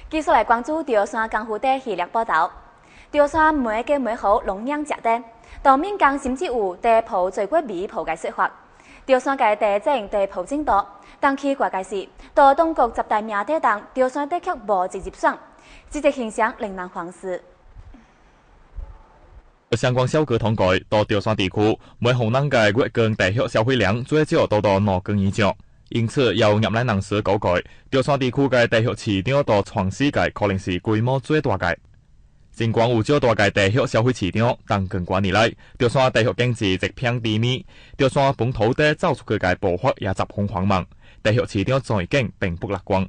繼續來關注潮汕江湖的系列報道。潮汕每個每號農業食的，當民間甚至有地鋪最過米鋪嘅說法。潮汕嘅地整地鋪真多，但奇怪嘅是，到當局十大名地當，潮汕的卻無直接選，這個現象令人反思。相關小哥統計，到潮汕地區，每戶人嘅月均地殼消費量最少到2斤以上。因此，有業內人士估計，潮汕地區嘅地殼市場到全世界可能是規模最大嘅。儘管有較大嘅地殼消費市場，但近關年來，潮汕地殼經濟一片低迷，潮汕本土地走出去嘅步伐也十分緩慢，地殼市場前景並不樂觀。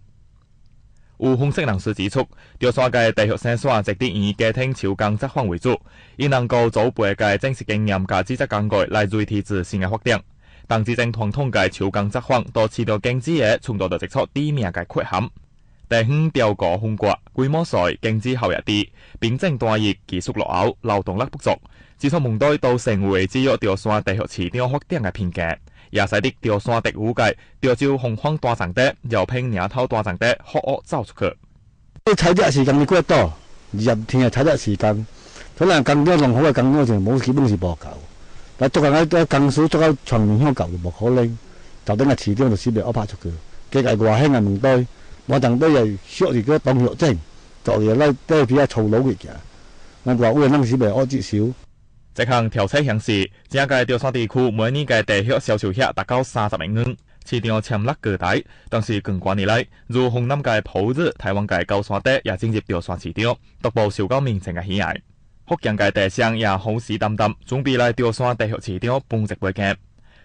有分析人士指出，潮汕嘅地殼生產直接以家庭手工作坊為主，以能夠祖輩嘅正式經驗加知識工具來維持自身嘅發展。但之前傳統嘅手工作坊都市道經濟嘅衝到就直出致命嘅缺陷。地方調高風刮，規模細，經濟效益低，並整大熱，技術落後，勞動力不足，自從問題都成為只有潮汕地殼市場發展嘅瓶頸。也使得潮汕地區嘅潮州洪荒大長地、饒平嶺頭大長地好惡走出去。採摘時間過多，20天嘅採摘時間，可能更多農好嘅更多就冇基本是無夠。但做緊啲更少做到全面香夠就無可能，就等個市場就先被惡拍出去。佢係外鄉嘅問題，我等都係需要個當學證，做嘢咧都係比較粗魯嘅嘢。我話會能是被惡至少。這項調查顯示，整個潮汕地區每年嘅地殼銷售額達到30萬元，市場潛力巨大。但是近關年來，如湖南嘅埔子、台灣嘅高山地也進入潮汕市場，逐步受到民情嘅喜愛。福建嘅地商也虎視眈眈，準備來潮汕地殼市場蹦植背景。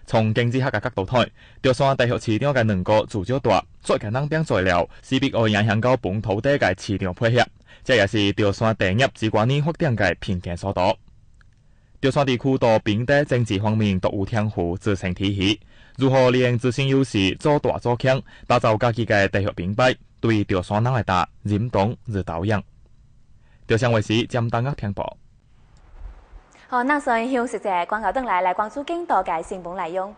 從經濟學嘅角度睇，潮汕地殼市場嘅能夠主較大，最近能變材料，勢必會影響到本土地嘅市場配合。這也是潮汕地業自關年發展嘅瓶頸所在。潮汕地區到邊地政治方面都有天賦自成體系，如何利用自身優勢做大做強，打造家己嘅地殼品牌，對潮汕人來打認同日導樣。潮汕衛視將單額聽報。好，那先休息者廣告轉來關注更多嘅新聞內容。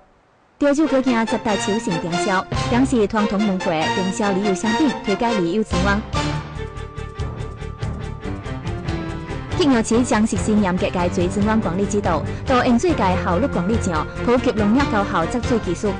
潮州國境10大超性電銷，當時團同盟會電銷旅遊商品推介旅遊之王。鐵牛市將實施嚴格嘅水資源管理制度，到應水嘅效率管理上，普及農業高效積水技術。